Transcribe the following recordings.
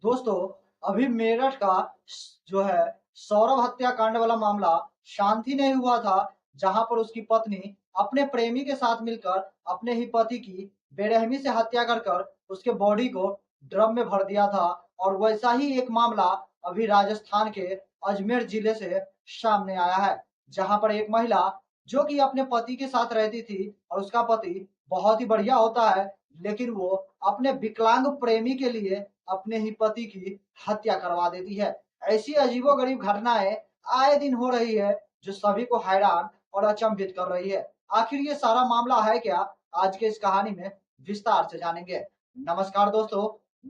दोस्तों, अभी मेरठ का जो है सौरभ हत्याकांड वाला मामला शांति नहीं हुआ था, जहां पर उसकी पत्नी अपने प्रेमी के साथ मिलकर अपने ही पति की बेरहमी से हत्या कर कर उसके बॉडी को ड्रम में भर दिया था। और वैसा ही एक मामला अभी राजस्थान के अजमेर जिले से सामने आया है, जहां पर एक महिला जो कि अपने पति के साथ रहती थी और उसका पति बहुत ही बढ़िया होता है, लेकिन वो अपने विकलांग प्रेमी के लिए अपने ही पति की हत्या करवा देती है। ऐसी अजीबोगरीब घटनाएं आए दिन हो रही है, जो सभी को हैरान और अचंभित कर रही है। आखिर ये सारा मामला है क्या? आज के इस कहानी में विस्तार से जानेंगे। नमस्कार दोस्तों,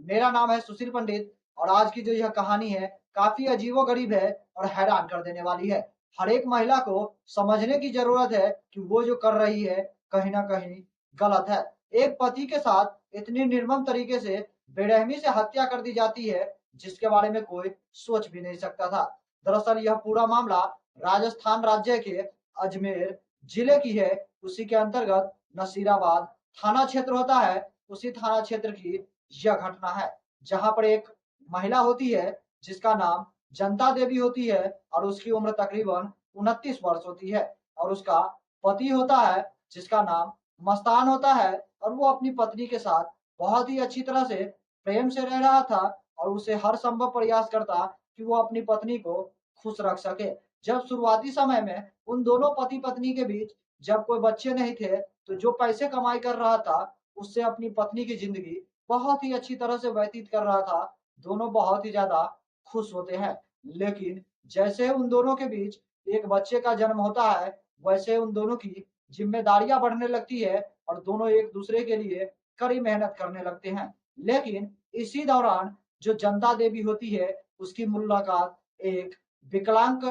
मेरा नाम है सुशील पंडित और आज की जो यह कहानी है काफी अजीबोगरीब है और हैरान कर देने वाली है। हर एक महिला को समझने की जरूरत है कि वो जो कर रही है कहीं ना कहीं गलत है। एक पति के साथ इतनी निर्मम तरीके से बेरहमी से हत्या कर दी जाती है, जिसके बारे में कोई सोच भी नहीं सकता था। दरअसल यह पूरा मामला राजस्थान राज्य के अजमेर जिले की है। उसी के अंतर्गत नसीराबाद थाना क्षेत्र होता है। उसी थाना क्षेत्र की यह घटना है, जहां पर एक महिला होती है जिसका नाम जनता देवी होती है और उसकी उम्र तकरीबन 29 वर्ष होती है। और उसका पति होता है जिसका नाम मस्तान होता है, और वो अपनी पत्नी के साथ बहुत ही अच्छी तरह से प्रेम से रह रहा था और उसे हर संभव प्रयास करता कि वो अपनी पत्नी को खुश रख सके। जब शुरुआती समय में उन दोनों पति पत्नी के बीच जब कोई बच्चे नहीं थे, तो जो पैसे कमाई कर रहा था उससे अपनी पत्नी की जिंदगी बहुत ही अच्छी तरह से व्यतीत कर रहा था। दोनों बहुत ही ज्यादा खुश होते हैं। लेकिन जैसे उन दोनों के बीच एक बच्चे का जन्म होता है, वैसे उन दोनों की जिम्मेदारियां बढ़ने लगती है और दोनों एक दूसरे के लिए कड़ी मेहनत करने लगते हैं। लेकिन इसी दौरान जो जनता देवी होती है, उसकी मुलाकात एक विकलांग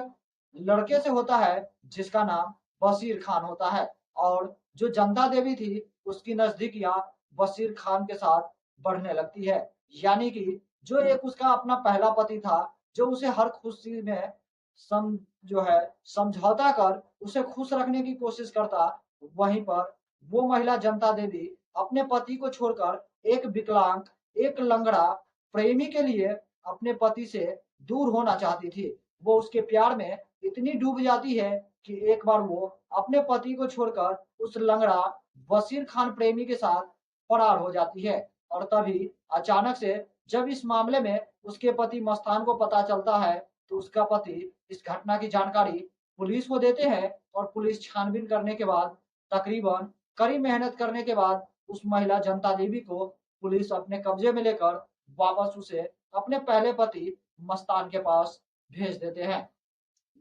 लड़के से होता है जिसका नाम बशीर खान होता है। और जो जनता देवी थी, उसकी नजदीकियां बशीर खान के साथ बढ़ने लगती है। यानी कि जो एक उसका अपना पहला पति था, जो उसे हर खुशी में सम जो है समझौता कर उसे खुश रखने की कोशिश करता, वहीं पर वो महिला जनता देवी अपने पति को छोड़कर एक विकलांग, एक लंगड़ा प्रेमी के लिए अपने पति से दूर होना चाहती थी। वो उसके प्यार में इतनी डूब जाती है कि एक बार वो अपने पति को छोड़कर उस लंगड़ा वसीर खान प्रेमी के साथ फरार हो जाती है। और तभी अचानक से जब इस मामले में उसके पति मस्तान को पता चलता है, तो उसका पति इस घटना की जानकारी पुलिस को देते हैं और पुलिस छानबीन करने के बाद, तकरीबन कड़ी मेहनत करने के बाद, उस महिला जनता देवी को पुलिस अपने कब्जे में लेकर वापस उसे अपने पहले पति मस्तान के पास भेज देते हैं।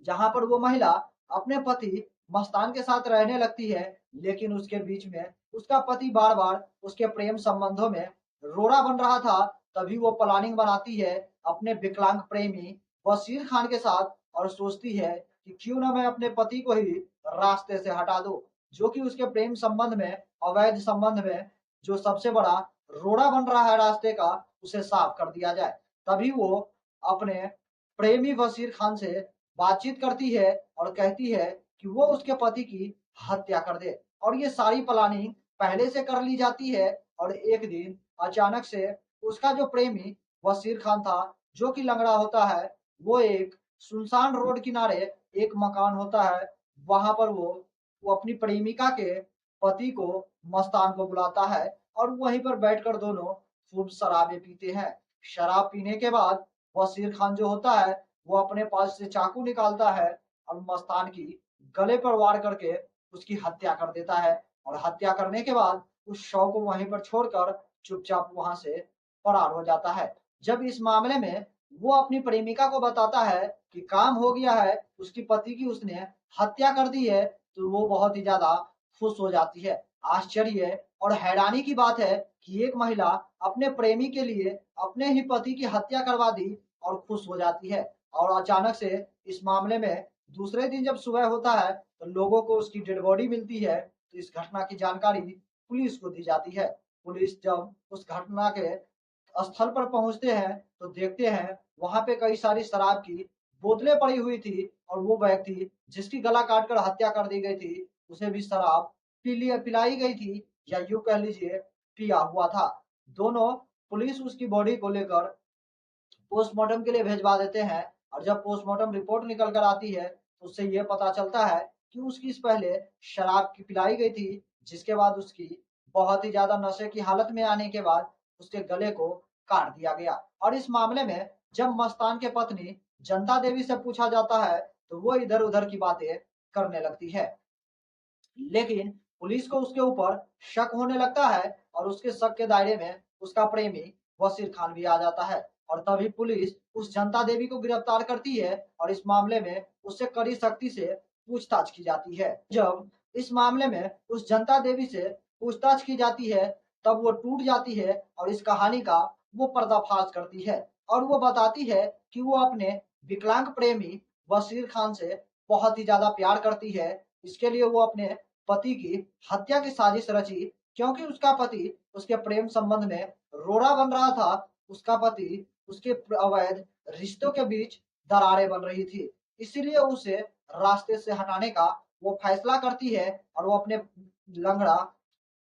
जहां पर वो महिला अपने पति मस्तान के साथ रहने लगती है। लेकिन उसके बीच में उसका पति बार बार उसके प्रेम संबंधों में रोड़ा बन रहा था। तभी वो प्लानिंग बनाती है अपने विकलांग प्रेमी वसीर खान के साथ और सोचती है कि क्यों ना मैं अपने पति को ही रास्ते से हटा दूं, जो कि उसके प्रेम संबंध में, अवैध संबंध में जो सबसे बड़ा रोड़ा बन रहा है रास्ते का, उसे साफ कर दिया जाए। तभी वो अपने प्रेमी वसीर खान से बातचीत करती है और कहती है कि वो उसके पति की हत्या कर दे। और ये सारी प्लानिंग पहले से कर ली जाती है। और एक दिन अचानक से उसका जो प्रेमी वसीर खान था, जो कि लंगड़ा होता है, वो एक सुनसान रोड किनारे एक मकान होता है, वहां पर वो अपनी प्रेमिका के पति को, मस्तान को बुलाता है और वहीं पर बैठकर दोनों खूब शराबें पीते हैं। शराब पीने के बाद वसीर खान जो होता है, वो अपने पास से चाकू निकालता है और मस्तान की गले पर वार करके उसकी हत्या कर देता है। और हत्या करने के बाद उस शव को वहीं पर छोड़कर चुपचाप वहां से फरार हो जाता है। जब इस मामले में वो अपनी प्रेमिका को बताता है कि काम हो गया है, उसकी पति की उसने हत्या कर दी है, तो वो बहुत ही ज्यादा खुश हो जाती है। आश्चर्य और हैरानी की बात है कि एक महिला अपने प्रेमी के लिए अपने ही पति की हत्या करवा दी और खुश हो जाती है। और अचानक से इस मामले में दूसरे दिन जब सुबह होता है, तो लोगों को उसकी डेड बॉडी मिलती है। तो इस घटना की जानकारी पुलिस को दी जाती है। पुलिस जब उस घटना के स्थल पर पहुंचते हैं, तो देखते हैं वहां पे कई सारी शराब की बोतलें पड़ी हुई थी और वो व्यक्ति जिसकी गला काटकर हत्या कर दी गई थी, उसे भी शराब पिलाई गई थी, या यूं कह लीजिए पिया हुआ था। दोनों पुलिस उसकी बॉडी को लेकर पोस्टमार्टम के लिए भेजवा देते हैं। और जब पोस्टमार्टम रिपोर्ट निकल कर आती है तो उससे ये पता चलता है कि उसकी इस पहले शराब की पिलाई गई थी, जिसके बाद उसकी बहुत ही ज्यादा नशे की हालत में आने के बाद उसके गले को काट दिया गया। और इस मामले में जब मस्तान के पत्नी जनता देवी से पूछा जाता है तो वो इधर उधर की बातें करने लगती है। लेकिन पुलिस को उसके ऊपर शक होने लगता है और उसके शक के दायरे में उसका प्रेमी वसीर खान भी आ जाता है। और तभी पुलिस उस जनता देवी को गिरफ्तार करती है और इस मामले में उससे कड़ी सख्ती से पूछताछ की जाती है। जब इस मामले में उस जनता देवी से पूछताछ की जाती है तब वो टूट जाती है और इस कहानी का वो पर्दाफाश करती है और वो बताती है कि वो अपने विकलांग प्रेमी वसीर खान से बहुत ही ज्यादा प्यार करती है। इसके लिए वो अपने पति की हत्या की साजिश रची, क्योंकि उसका पति उसके प्रेम संबंध में रोड़ा बन रहा था। उसका पति उसके अवैध रिश्तों के बीच दरारें बन रही थी, इसीलिए उसे रास्ते से हटाने का वो फैसला करती है और वो अपने लंगड़ा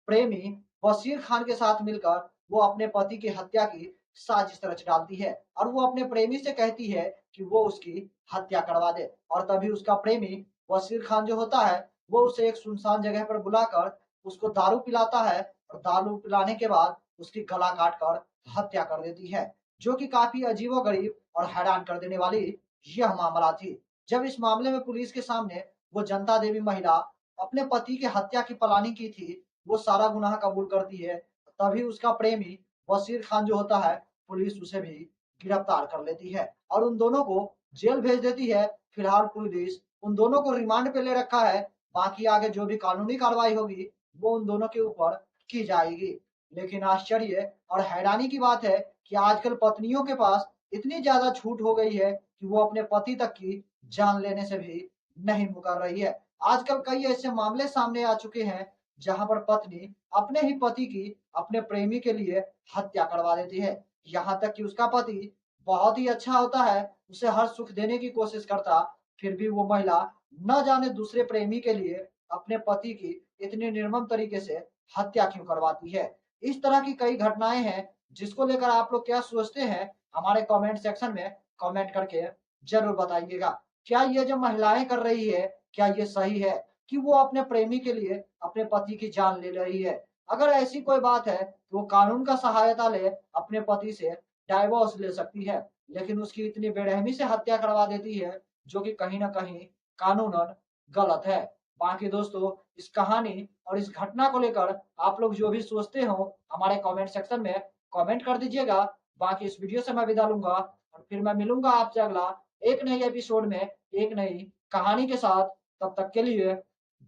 प्रेमी वसीर खान के साथ मिलकर वो अपने पति की हत्या की साजिश रच डालती है और वो अपने प्रेमी से कहती है कि वो उसकी हत्या करवा दे। और तभी उसका प्रेमी वसीर खान जो होता है वो उसे एक सुनसान जगह पर बुलाकर उसको दारू पिलाता है और दारू पिलाने के बाद उसकी गला काट कर हत्या कर देती है, जो कि काफी अजीबोगरीब और हैरान कर देने वाली यह मामला थी। जब इस मामले में पुलिस के सामने वो जनता देवी महिला अपने पति की हत्या की प्लानिंग की थी, वो सारा गुनाह कबूल करती है। तभी उसका प्रेमी वसीर खान जो होता है पुलिस उसे भी गिरफ्तार कर लेती है और उन दोनों को जेल भेज देती है। फिलहाल पुलिस उन दोनों को रिमांड पे ले रखा है, बाकी आगे जो भी कानूनी कार्रवाई होगी वो उन दोनों के ऊपर की जाएगी। लेकिन आश्चर्य और हैरानी की बात है कि आजकल पत्नियों के पास इतनी ज्यादा छूट हो गई है कि वो अपने पति तक की जान लेने से भी नहीं मुकर रही है। आजकल कई ऐसे मामले सामने आ चुके हैं जहां पर पत्नी अपने ही पति की अपने प्रेमी के लिए हत्या करवा देती है। यहाँ तक कि उसका पति बहुत ही अच्छा होता है, उसे हर सुख देने की कोशिश करता, फिर भी वो महिला न जाने दूसरे प्रेमी के लिए अपने पति की इतने निर्मम तरीके से हत्या क्यों करवाती है। इस तरह की कई घटनाएं हैं जिसको लेकर आप लोग क्या सोचते हैं, हमारे कमेंट सेक्शन में कमेंट करके जरूर बताइएगा। क्या ये जो महिलाएं कर रही है, क्या ये सही है कि वो अपने प्रेमी के लिए अपने पति की जान ले रही है? अगर ऐसी कोई बात है तो वो कानून का सहायता ले अपने पति से डाइवोर्स ले सकती है, लेकिन उसकी इतनी बेरहमी से हत्या करवा देती है जो कि कहीं ना कहीं कानूनन गलत है। बाकी दोस्तों, इस कहानी और इस घटना को लेकर आप लोग जो भी सोचते हो हमारे कमेंट सेक्शन में कमेंट कर दीजिएगा। बाकी इस वीडियो से मैं विदा लूंगा और फिर मैं मिलूंगा आपसे अगला एक नई एपिसोड में एक नई कहानी के साथ। तब तक के लिए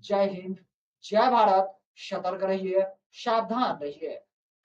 जय हिंद, जय भारत, सतर्क रहिए, सावधान रहिए।